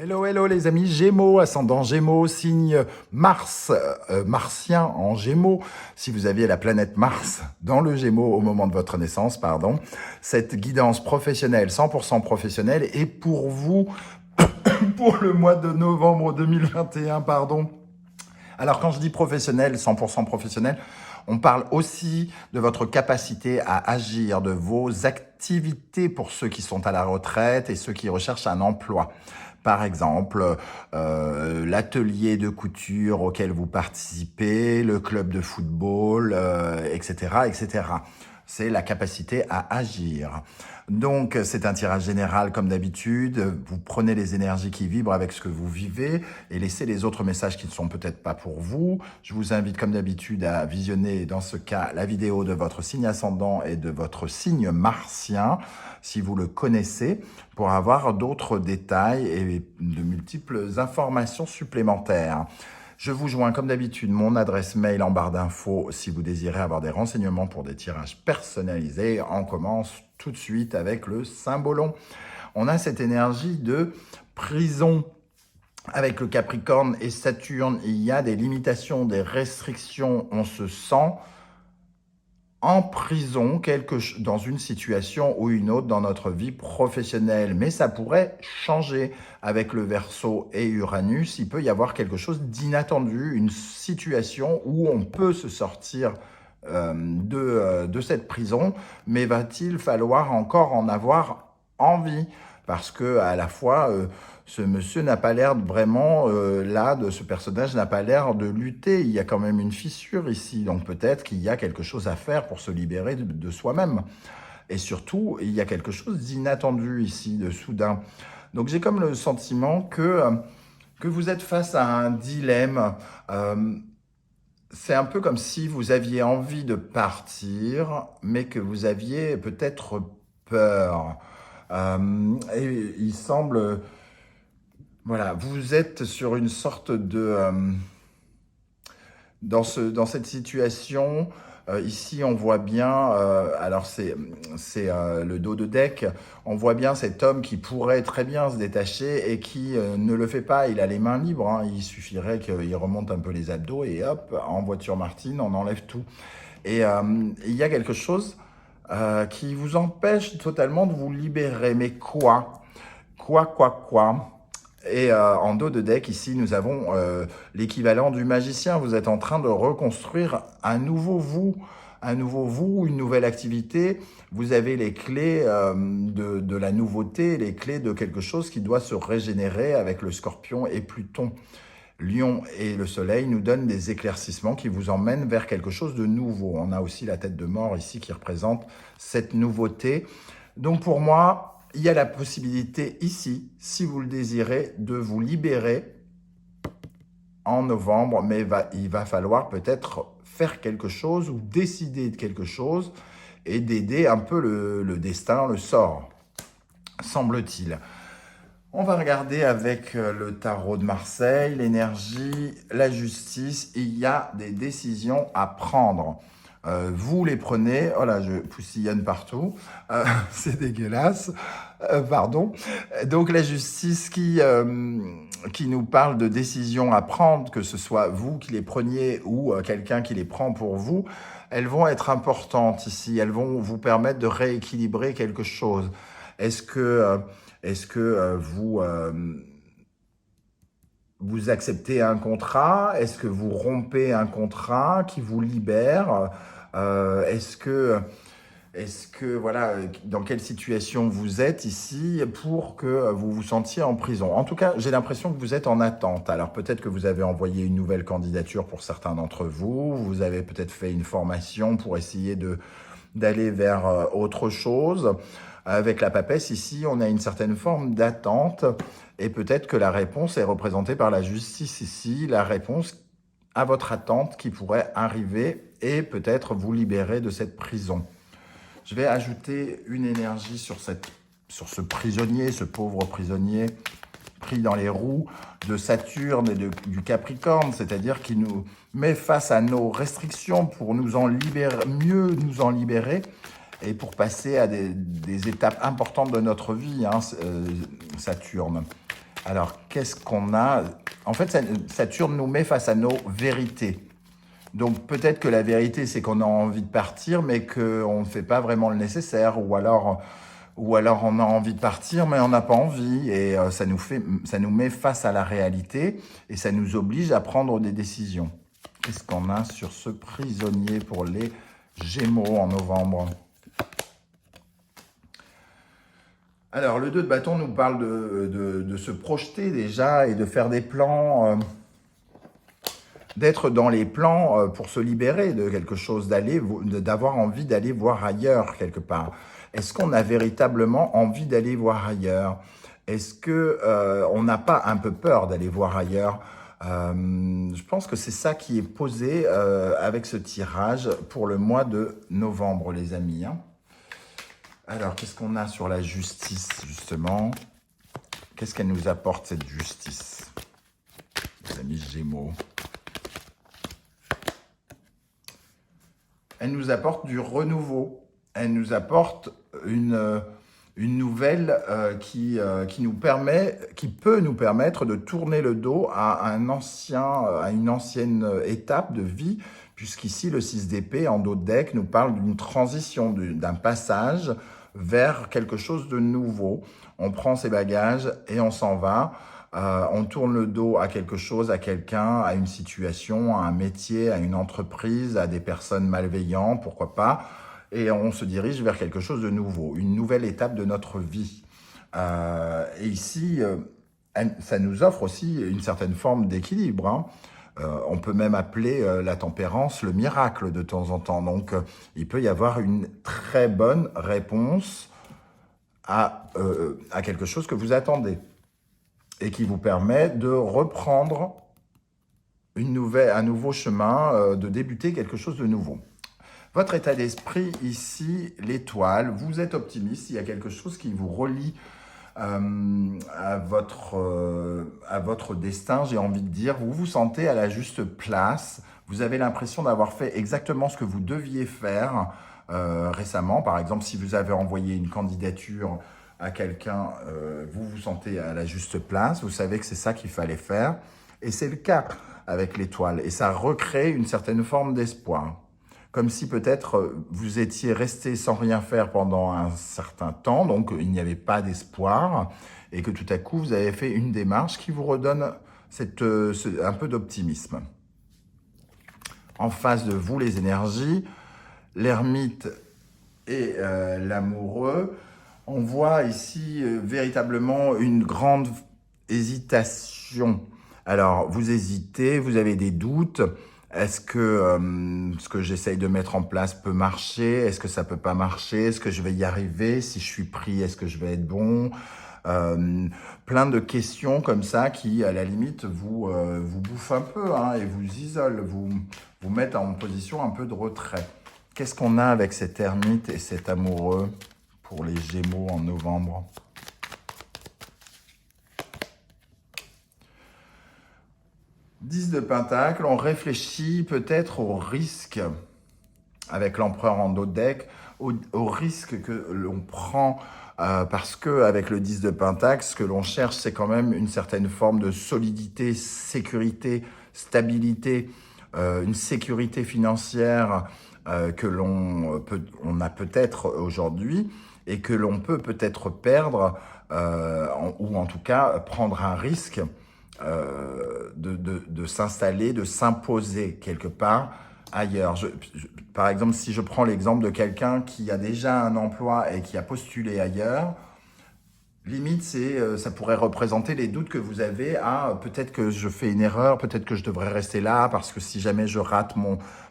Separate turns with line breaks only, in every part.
Hello, hello les amis Gémeaux, ascendant Gémeaux, signe Mars, martien en Gémeaux. Si vous aviez la planète Mars dans le Gémeaux au moment de votre naissance, pardon, cette guidance professionnelle, 100% professionnelle, est pour vous pour le mois de novembre 2021, pardon. Alors quand je dis professionnel, 100% professionnel, on parle aussi de votre capacité à agir, de vos activités pour ceux qui sont à la retraite et ceux qui recherchent un emploi. Par exemple, l'atelier de couture auquel vous participez, le club de football, etc., etc. C'est la capacité à agir. Donc, c'est un tirage général comme d'habitude. Vous prenez les énergies qui vibrent avec ce que vous vivez et laissez les autres messages qui ne sont peut-être pas pour vous. Je vous invite comme d'habitude à visionner, dans ce cas, la vidéo de votre signe ascendant et de votre signe martien, si vous le connaissez, pour avoir d'autres détails et de multiples informations supplémentaires. Je vous joins comme d'habitude mon adresse mail en barre d'infos si vous désirez avoir des renseignements pour des tirages personnalisés. On commence tout de suite avec le symbolon. On a cette énergie de prison. Avec le Capricorne et Saturne, il y a des limitations, des restrictions. On se sent en prison dans une situation ou une autre dans notre vie professionnelle. Mais ça pourrait changer avec le Verseau et Uranus. Il peut y avoir quelque chose d'inattendu, une situation où on peut se sortir de cette prison, mais va-t-il falloir encore en avoir envie? Parce que à la fois, ce monsieur n'a pas l'air vraiment, ce personnage n'a pas l'air de lutter. Il y a quand même une fissure ici, donc peut-être qu'il y a quelque chose à faire pour se libérer de soi-même. Et surtout, il y a quelque chose d'inattendu ici, de soudain. Donc j'ai comme le sentiment que vous êtes face à un dilemme. C'est un peu comme si vous aviez envie de partir, mais que vous aviez peut-être peur. Et il semble, voilà, vous êtes sur une sorte de, dans cette situation, ici on voit bien, alors c'est le dos de deck, on voit bien cet homme qui pourrait très bien se détacher et qui ne le fait pas, il a les mains libres, hein. Il suffirait qu'il remonte un peu les abdos et hop, en voiture Martine, on enlève tout. Et il y a quelque chose qui vous empêche totalement de vous libérer. Mais quoi? Quoi? Et en dos de deck, ici, nous avons l'équivalent du magicien. Vous êtes en train de reconstruire un nouveau vous, une nouvelle activité. Vous avez les clés de la nouveauté, les clés de quelque chose qui doit se régénérer avec le Scorpion et Pluton. Lion et le Soleil nous donnent des éclaircissements qui vous emmènent vers quelque chose de nouveau. On a aussi la tête de mort ici qui représente cette nouveauté. Donc pour moi, il y a la possibilité ici, si vous le désirez, de vous libérer en novembre, mais il va falloir peut-être faire quelque chose ou décider de quelque chose et d'aider un peu le destin, le sort, semble-t-il. On va regarder avec le tarot de Marseille, l'énergie, la justice. Il y a des décisions à prendre. Vous les prenez. Oh là, je poussillonne partout. C'est dégueulasse. Pardon. Donc la justice qui nous parle de décisions à prendre, que ce soit vous qui les preniez ou quelqu'un qui les prend pour vous, elles vont être importantes ici. Elles vont vous permettre de rééquilibrer quelque chose. Est-ce que vous acceptez un contrat? Est-ce que vous rompez un contrat qui vous libère? Est-ce que, voilà, dans quelle situation vous êtes ici pour que vous vous sentiez en prison? En tout cas, j'ai l'impression que vous êtes en attente. Alors peut-être que vous avez envoyé une nouvelle candidature pour certains d'entre vous. Vous avez peut-être fait une formation pour essayer d'aller vers autre chose. Avec la papesse, ici, on a une certaine forme d'attente et peut-être que la réponse est représentée par la justice ici, la réponse à votre attente qui pourrait arriver et peut-être vous libérer de cette prison. Je vais ajouter une énergie sur ce prisonnier, ce pauvre prisonnier pris dans les roues de Saturne et du Capricorne, c'est-à-dire qui nous met face à nos restrictions pour mieux nous en libérer et pour passer à des étapes importantes de notre vie, hein, Saturne. Alors, qu'est-ce qu'on a? En fait, Saturne nous met face à nos vérités. Donc, peut-être que la vérité, c'est qu'on a envie de partir, mais qu'on ne fait pas vraiment le nécessaire. Ou alors on a envie de partir, mais on n'a pas envie. Et ça nous met face à la réalité et ça nous oblige à prendre des décisions. Qu'est-ce qu'on a sur ce prisonnier pour les Gémeaux en novembre? Alors, le 2 de bâton nous parle de se projeter déjà et de faire des plans, d'être dans les plans pour se libérer de quelque chose, d'avoir envie d'aller voir ailleurs quelque part. Est-ce qu'on a véritablement envie d'aller voir ailleurs? Est-ce que on n'a pas un peu peur d'aller voir ailleurs? Je pense que c'est ça qui est posé avec ce tirage pour le mois de novembre, les amis, hein. Alors, qu'est-ce qu'on a sur la justice, justement? Qu'est-ce qu'elle nous apporte, cette justice, les amis Gémeaux? Elle nous apporte du renouveau. Elle nous apporte une nouvelle qui peut nous permettre de tourner le dos à une ancienne étape de vie, puisqu'ici, le 6 d'épée, en dos de deck, nous parle d'une transition, d'un passage vers quelque chose de nouveau. On prend ses bagages et on s'en va. On tourne le dos à quelque chose, à quelqu'un, à une situation, à un métier, à une entreprise, à des personnes malveillantes, pourquoi pas. Et on se dirige vers quelque chose de nouveau, une nouvelle étape de notre vie. Et ici, ça nous offre aussi une certaine forme d'équilibre, hein. On peut même appeler la tempérance le miracle de temps en temps. Donc, il peut y avoir une très bonne réponse à quelque chose que vous attendez et qui vous permet de reprendre un nouveau chemin, de débuter quelque chose de nouveau. Votre état d'esprit ici, l'étoile, vous êtes optimiste, il y a quelque chose qui vous relie à votre destin, j'ai envie de dire. Vous vous sentez à la juste place, vous avez l'impression d'avoir fait exactement ce que vous deviez faire récemment. Par exemple, si vous avez envoyé une candidature à quelqu'un, vous vous sentez à la juste place, vous savez que c'est ça qu'il fallait faire. Et c'est le cas avec l'étoile. Et ça recrée une certaine forme d'espoir. Comme si peut-être vous étiez resté sans rien faire pendant un certain temps, donc il n'y avait pas d'espoir, et que tout à coup vous avez fait une démarche qui vous redonne un peu d'optimisme. En face de vous, les énergies, l'ermite et l'amoureux, on voit ici véritablement une grande hésitation. Alors, vous hésitez, vous avez des doutes. Est-ce que ce que j'essaye de mettre en place peut marcher? Est-ce que ça peut pas marcher? Est-ce que je vais y arriver? Si je suis pris, est-ce que je vais être bon? Plein de questions comme ça qui, à la limite, vous bouffent un peu, hein, et vous isolent, vous mettent en position un peu de retrait. Qu'est-ce qu'on a avec cet ermite et cet amoureux pour les Gémeaux en novembre? Dix de Pentacle, on réfléchit peut-être au risque, avec l'empereur en dos de deck, au risque que l'on prend, parce que avec le 10 de Pentacle, ce que l'on cherche, c'est quand même une certaine forme de solidité, sécurité, stabilité, une sécurité financière que on a peut-être aujourd'hui et que l'on peut peut-être perdre, ou en tout cas prendre un risque de s'installer, de s'imposer quelque part ailleurs. Par exemple, si je prends l'exemple de quelqu'un qui a déjà un emploi et qui a postulé ailleurs, limite, ça pourrait représenter les doutes que vous avez. Peut-être que je fais une erreur, peut-être que je devrais rester là, parce que si jamais je rate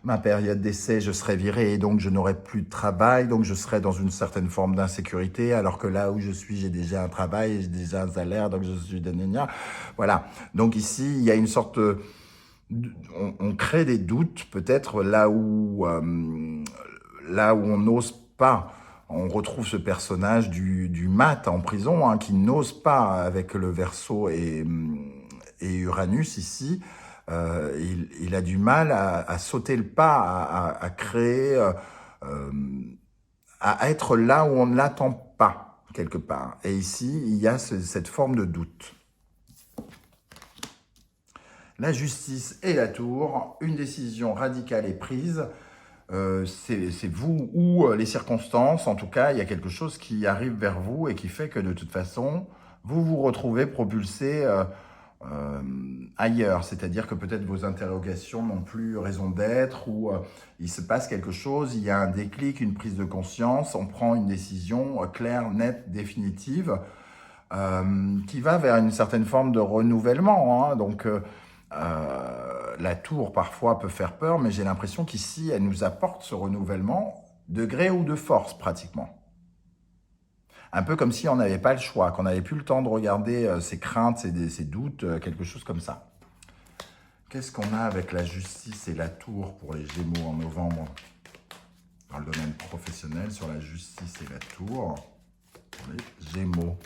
ma période d'essai, je serai viré et donc je n'aurai plus de travail, donc je serai dans une certaine forme d'insécurité, alors que là où je suis, j'ai déjà un travail, j'ai déjà un salaire, donc je suis gna. Voilà. Donc ici, il y a une sorte on crée des doutes, peut-être là où on n'ose pas. On retrouve ce personnage du mat en prison, hein, qui n'ose pas avec le Verseau et Uranus ici. Il a du mal à sauter le pas, à créer, à être là où on ne l'attend pas, quelque part. Et ici, il y a cette forme de doute. La justice et la tour, une décision radicale est prise. C'est vous ou les circonstances, en tout cas, il y a quelque chose qui arrive vers vous et qui fait que de toute façon, vous vous retrouvez propulsé ailleurs. C'est-à-dire que peut-être vos interrogations n'ont plus raison d'être ou il se passe quelque chose, il y a un déclic, une prise de conscience, on prend une décision claire, nette, définitive qui va vers une certaine forme de renouvellement. Hein. Donc, la tour parfois peut faire peur, mais j'ai l'impression qu'ici, elle nous apporte ce renouvellement de gré ou de force pratiquement. Un peu comme si on n'avait pas le choix, qu'on n'avait plus le temps de regarder ses craintes, ses doutes, quelque chose comme ça. Qu'est-ce qu'on a avec la justice et la tour pour les Gémeaux en novembre dans le domaine professionnel sur la justice et la tour pour les Gémeaux?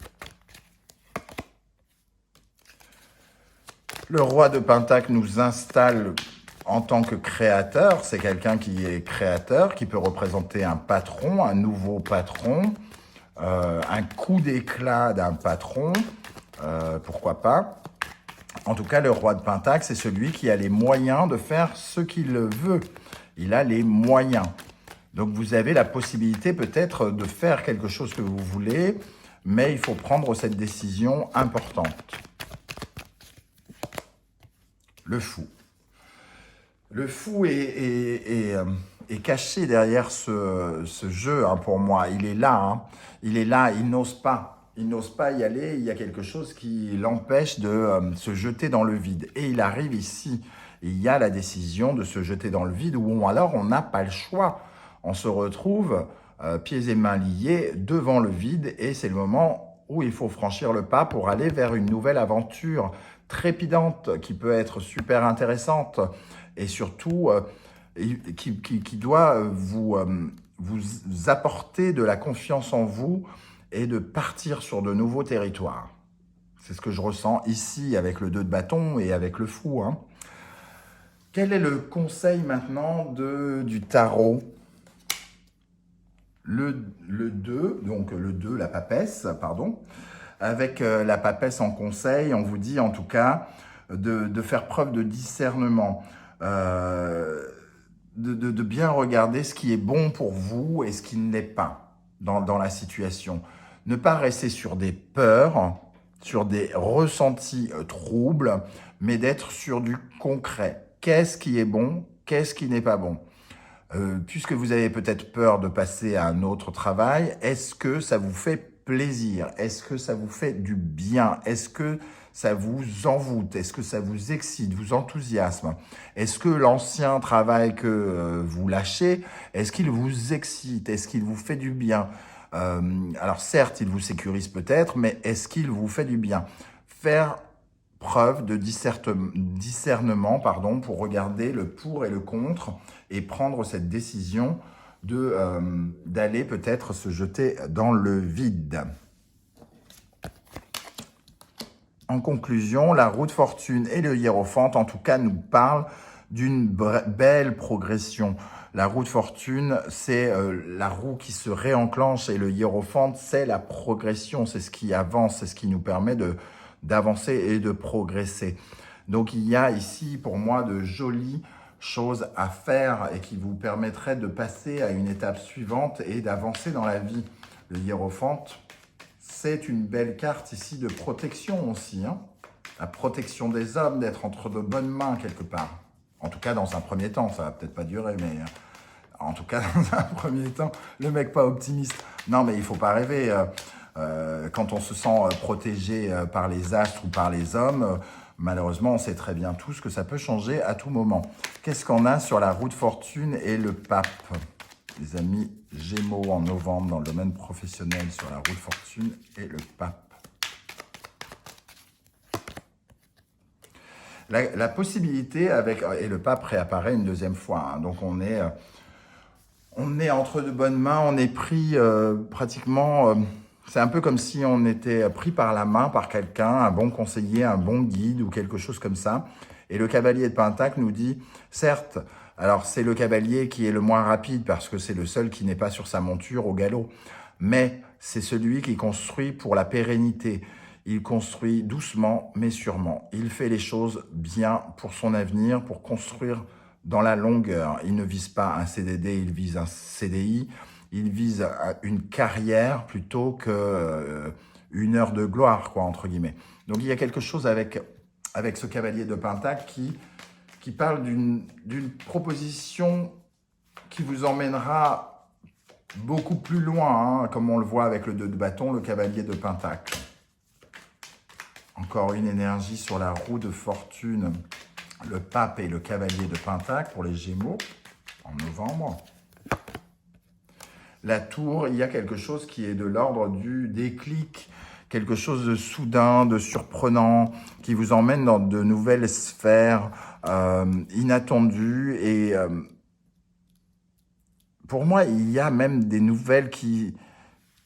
Le roi de Pentacle nous installe en tant que créateur. C'est quelqu'un qui est créateur, qui peut représenter un patron, un nouveau patron, un coup d'éclat d'un patron, pourquoi pas. En tout cas, le roi de Pentacle, c'est celui qui a les moyens de faire ce qu'il veut. Il a les moyens. Donc, vous avez la possibilité peut-être de faire quelque chose que vous voulez, mais il faut prendre cette décision importante. Le fou. Le fou est caché derrière ce jeu, hein, pour moi. Il est là, hein. Il est là, il n'ose pas. Il n'ose pas y aller, il y a quelque chose qui l'empêche de se jeter dans le vide. Et il arrive ici, il y a la décision de se jeter dans le vide, ou alors on n'a pas le choix. On se retrouve pieds et mains liés devant le vide, et c'est le moment où il faut franchir le pas pour aller vers une nouvelle aventure trépidante, qui peut être super intéressante, et surtout qui doit vous apporter de la confiance en vous et de partir sur de nouveaux territoires. C'est ce que je ressens ici avec le 2 de bâton et avec le fou. Hein. Quel est le conseil maintenant du tarot? Le 2, donc le 2, la papesse, pardon. Avec la papesse en conseil, on vous dit en tout cas de faire preuve de discernement, de bien regarder ce qui est bon pour vous et ce qui ne l'est pas dans la situation. Ne pas rester sur des peurs, sur des ressentis troubles, mais d'être sur du concret. Qu'est-ce qui est bon? Qu'est-ce qui n'est pas bon? Puisque vous avez peut-être peur de passer à un autre travail, est-ce que ça vous fait plaisir? Est-ce que ça vous fait du bien? Est-ce que ça vous envoûte? Est-ce que ça vous excite, vous enthousiasme? Est-ce que l'ancien travail que vous lâchez, est-ce qu'il vous excite? Est-ce qu'il vous fait du bien? Alors certes, il vous sécurise peut-être, mais est-ce qu'il vous fait du bien? Faire preuve de discernement, pour regarder le pour et le contre et prendre cette décision d'aller peut-être se jeter dans le vide. En conclusion, la roue de fortune et le hiérophante, en tout cas, nous parlent d'une belle progression. La roue de fortune, c'est la roue qui se réenclenche et le hiérophante, c'est la progression, c'est ce qui avance, c'est ce qui nous permet d'avancer et de progresser. Donc, il y a ici, pour moi, de jolies choses à faire et qui vous permettraient de passer à une étape suivante et d'avancer dans la vie. Le hiérophante, c'est une belle carte ici de protection aussi. Hein. La protection des hommes, d'être entre de bonnes mains quelque part. En tout cas, dans un premier temps, ça va peut-être pas durer, mais en tout cas, dans un premier temps, le mec pas optimiste. Non, mais il faut pas rêver. Quand on se sent protégé par les astres ou par les hommes, malheureusement, on sait très bien tous que ça peut changer à tout moment. Qu'est-ce qu'on a sur la roue de fortune et le pape? Les amis Gémeaux en novembre dans le domaine professionnel sur la roue de fortune et le pape. La possibilité avec... Et le pape réapparaît une deuxième fois. Hein, donc on est entre de bonnes mains, on est pris pratiquement... c'est un peu comme si on était pris par la main par quelqu'un, un bon conseiller, un bon guide ou quelque chose comme ça. Et le cavalier de Pentacle nous dit, certes, alors c'est le cavalier qui est le moins rapide parce que c'est le seul qui n'est pas sur sa monture au galop, mais c'est celui qui construit pour la pérennité. Il construit doucement mais sûrement. Il fait les choses bien pour son avenir, pour construire dans la longueur. Il ne vise pas un CDD, il vise un CDI. Il vise une carrière plutôt que une heure de gloire, quoi, entre guillemets. Donc il y a quelque chose avec ce cavalier de Pentacle qui parle d'une proposition qui vous emmènera beaucoup plus loin, hein, comme on le voit avec le 2 de bâton, le cavalier de Pentacle. Encore une énergie sur la roue de fortune, le pape et le cavalier de Pentacle pour les Gémeaux en novembre. La tour, il y a quelque chose qui est de l'ordre du déclic, quelque chose de soudain, de surprenant, qui vous emmène dans de nouvelles sphères inattendues. Et pour moi, il y a même des nouvelles qui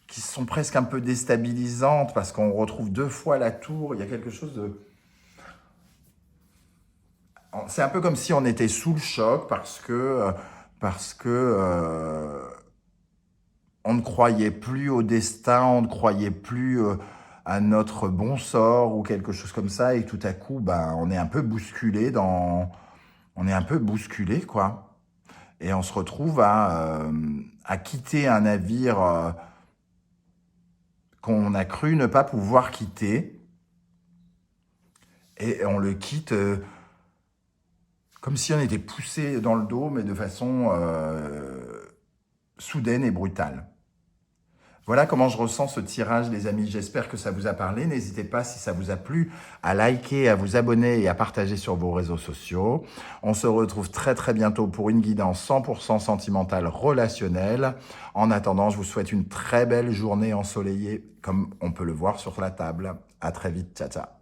sont presque un peu déstabilisantes, parce qu'on retrouve 2 fois la tour. Il y a quelque chose de... C'est un peu comme si on était sous le choc, parce que on ne croyait plus au destin, on ne croyait plus à notre bon sort ou quelque chose comme ça, et tout à coup, ben, on est un peu bousculé quoi. Et on se retrouve à quitter un navire qu'on a cru ne pas pouvoir quitter, et on le quitte comme si on était poussé dans le dos, mais de façon soudaine et brutale. Voilà comment je ressens ce tirage, les amis. J'espère que ça vous a parlé. N'hésitez pas, si ça vous a plu, à liker, à vous abonner et à partager sur vos réseaux sociaux. On se retrouve très très bientôt pour une guidance 100% sentimentale relationnelle. En attendant, je vous souhaite une très belle journée ensoleillée, comme on peut le voir sur la table. À très vite, ciao ciao.